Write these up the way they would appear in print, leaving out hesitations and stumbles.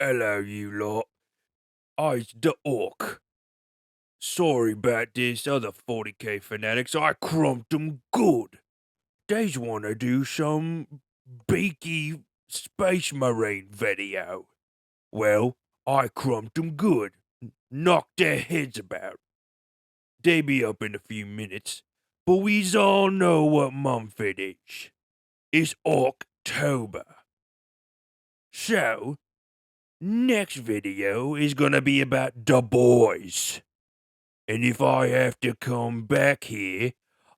Hello, you lot. I's the Orc. Sorry about this other 40k fanatics. I crumped 'em good. They's wanna do some beaky space marine video. Well, I crumped 'em good. Knocked their heads about. They be up in a few minutes. But we's all know what month it is. It's October. So, next video is gonna be about the boys. And if I have to come back here,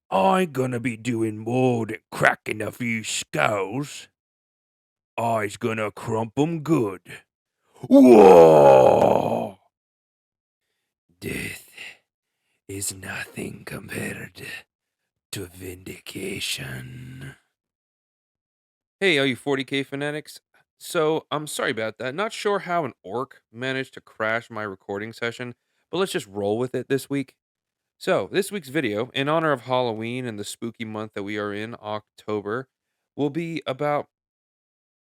I'm gonna be doing more than cracking a few skulls. I's gonna crump 'em good. Whoa! Death is nothing compared to vindication. Hey, all you 40k fanatics. So, I'm sorry about that. Not sure how an orc managed to crash my recording session, but let's just roll with it this week. So, this week's video, in honor of Halloween and the spooky month that we are in, October, will be about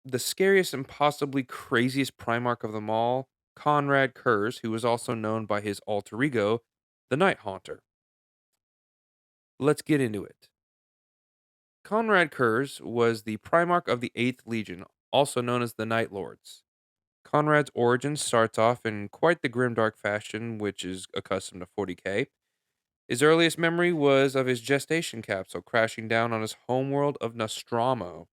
the scariest and possibly craziest Primarch of them all, Konrad Curze, who was also known by his alter ego, the Night Haunter. Let's get into it. Konrad Curze was the Primarch of the 8th Legion, also known as the Night Lords. Conrad's origin starts off in quite the grimdark fashion, which is accustomed to 40k. His earliest memory was of his gestation capsule crashing down on his homeworld of Nostromo.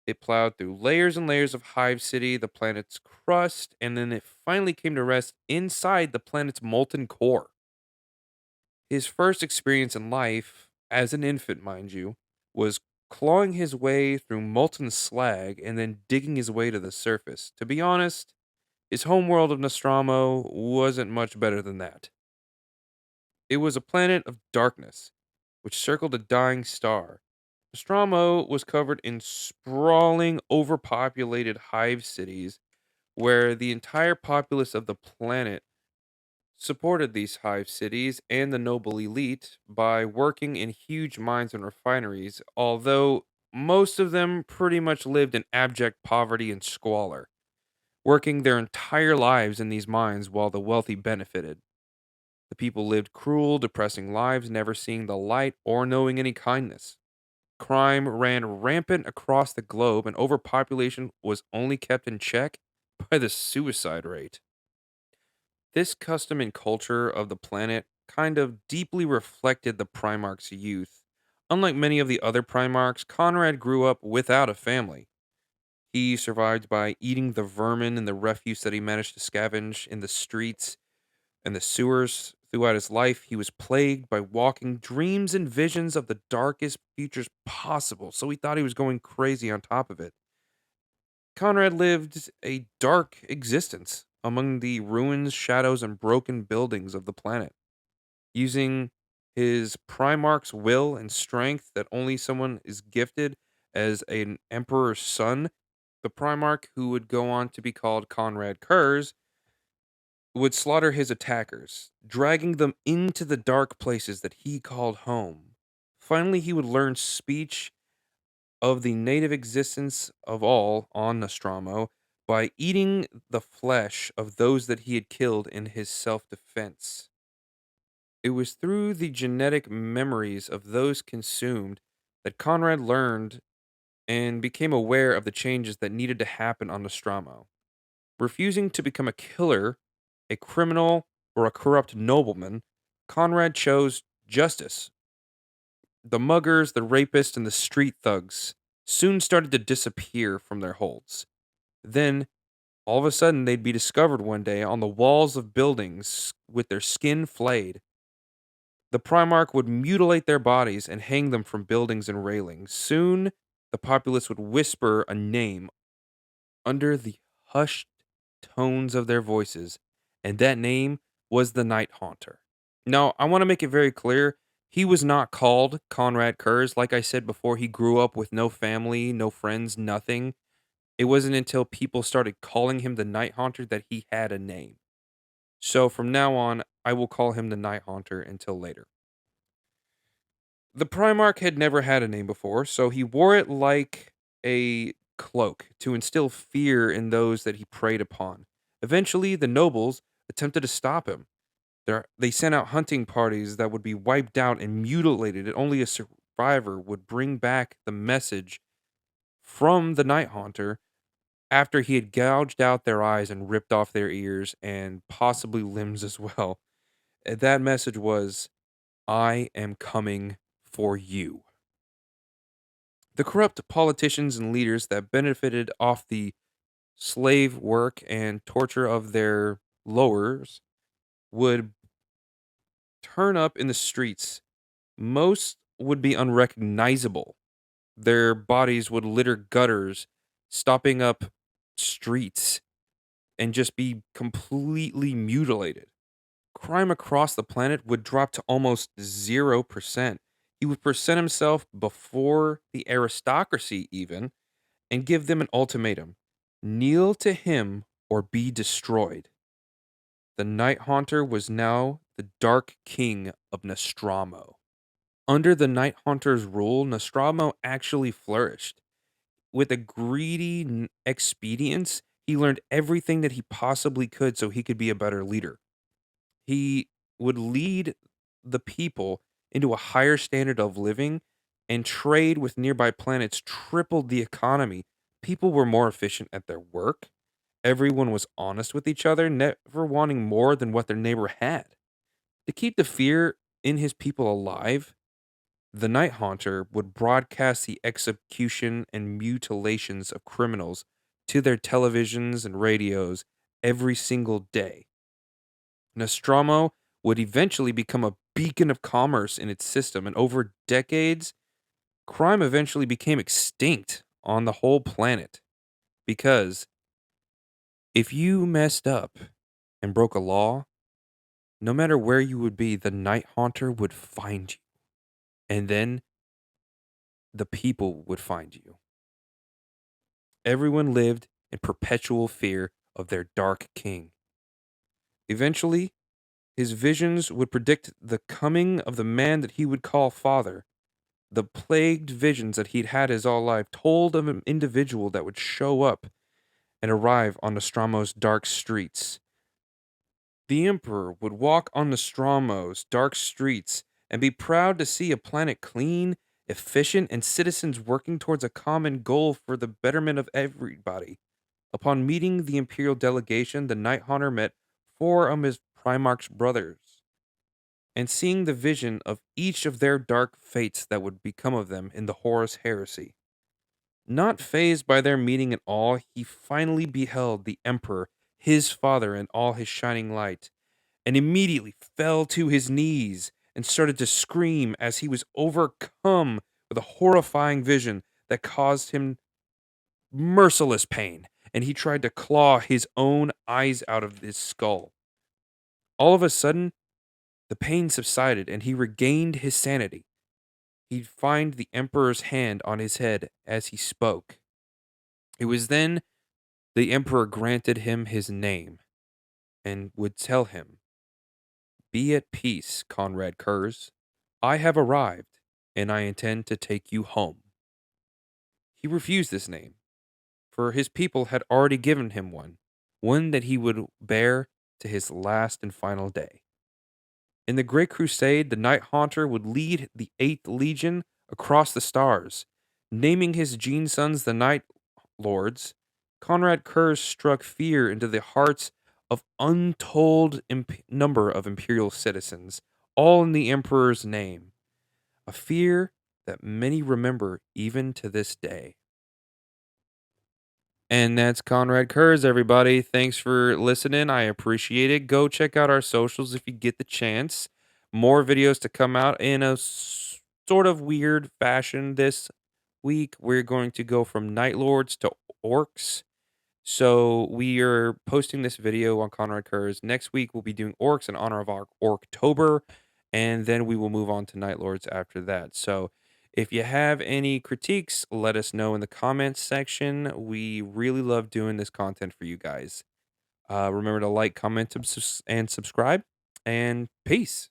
It plowed through layers and layers of Hive City, the planet's crust, and then it finally came to rest inside the planet's molten core. His first experience in life, as an infant, mind you, was clawing his way through molten slag and then digging his way to the surface. To be honest, his homeworld of Nostromo wasn't much better than that. It was a planet of darkness, which circled a dying star. Nostromo was covered in sprawling, overpopulated hive cities where the entire populace of the planet supported these hive cities and the noble elite by working in huge mines and refineries, although most of them pretty much lived in abject poverty and squalor, working their entire lives in these mines while the wealthy benefited. The people lived cruel, depressing lives, never seeing the light or knowing any kindness. Crime ran rampant across the globe, and overpopulation was only kept in check by the suicide rate. This custom and culture of the planet kind of deeply reflected the Primarch's youth. Unlike many of the other Primarchs, Conrad grew up without a family. He survived by eating the vermin and the refuse that he managed to scavenge in the streets and the sewers. Throughout his life, he was plagued by walking dreams and visions of the darkest futures possible, so he thought he was going crazy on top of it. Conrad lived a dark existence among the ruins, shadows, and broken buildings of the planet, using his Primarch's will and strength that only someone is gifted as an emperor's son. The Primarch, who would go on to be called Konrad Curze, would slaughter his attackers, dragging them into the dark places that he called home. Finally, he would learn speech of the native existence of all on Nostromo by eating the flesh of those that he had killed in his self defense. It was through the genetic memories of those consumed that Conrad learned and became aware of the changes that needed to happen on Nostromo. Refusing to become a killer, a criminal, or a corrupt nobleman, Conrad chose justice. The muggers, the rapists, and the street thugs soon started to disappear from their holds. Then, all of a sudden, they'd be discovered one day on the walls of buildings with their skin flayed. The Primarch would mutilate their bodies and hang them from buildings and railings. Soon, the populace would whisper a name under the hushed tones of their voices, and that name was the Night Haunter. Now, I want to make it very clear he was not called Konrad Kurz. Like I said before, he grew up with no family, no friends, nothing. It wasn't until people started calling him the Night Haunter that he had a name. So from now on, I will call him the Night Haunter until later. The Primarch had never had a name before, so he wore it like a cloak to instill fear in those that he preyed upon. Eventually, the nobles attempted to stop him. They sent out hunting parties that would be wiped out and mutilated, and only a survivor would bring back the message from the Night Haunter after he had gouged out their eyes and ripped off their ears and possibly limbs as well. That message was, I am coming for you. The corrupt politicians and leaders that benefited off the slave work and torture of their lowers would turn up in the streets. Most would be unrecognizable. Their bodies would litter gutters, stopping up streets, and just be completely mutilated. Crime across the planet would drop to almost 0%. He would present himself before the aristocracy, even, and give them an ultimatum: kneel to him or be destroyed. The Night Haunter was now the Dark King of Nostromo. Under the Night Haunter's rule, Nostromo actually flourished. With a greedy expedience, he learned everything that he possibly could so he could be a better leader. He would lead the people into a higher standard of living, and trade with nearby planets tripled the economy. People were more efficient at their work. Everyone was honest with each other, never wanting more than what their neighbor had. To keep the fear in his people alive, the Night Haunter would broadcast the execution and mutilations of criminals to their televisions and radios every single day. Nostromo would eventually become a beacon of commerce in its system, and over decades, crime eventually became extinct on the whole planet. Because if you messed up and broke a law, no matter where you would be, the Night Haunter would find you. And then the people would find you. Everyone lived in perpetual fear of their dark king. Eventually, his visions would predict the coming of the man that he would call father. The plagued visions that he'd had his all life told of an individual that would show up and arrive on Nostromo's dark streets. The Emperor would walk on Nostromo's dark streets and be proud to see a planet clean, efficient, and citizens working towards a common goal for the betterment of everybody. Upon meeting the Imperial delegation, the Night Haunter met four of his Primarch's brothers, and seeing the vision of each of their dark fates that would become of them in the Horus Heresy. Not fazed by their meeting at all, he finally beheld the Emperor, his father, in all his shining light, and immediately fell to his knees and started to scream as he was overcome with a horrifying vision that caused him merciless pain, and he tried to claw his own eyes out of his skull. All of a sudden, the pain subsided and he regained his sanity. He'd find the Emperor's hand on his head as he spoke. It was then the Emperor granted him his name and would tell him, "Be at peace, Konrad Curze. I have arrived, and I intend to take you home." He refused this name, for his people had already given him one that he would bear to his last and final day. In the Great Crusade, the Night Haunter would lead the 8th Legion across the stars. Naming his gene sons the Night Lords, Konrad Curze struck fear into the hearts of untold number of imperial citizens, all in the Emperor's name. A fear that many remember even to this day. And that's Konrad Curze, everybody. Thanks for listening. I appreciate it. Go check out our socials if you get the chance. More videos to come out in a sort of weird fashion this week. We're going to go from Night Lords to Orcs. So we are posting this video on Konrad Curze. Next week, we'll be doing Orcs in honor of our Orktober. And then we will move on to Night Lords after that. So if you have any critiques, let us know in the comments section. We really love doing this content for you guys. Remember to like, comment, and subscribe. And peace.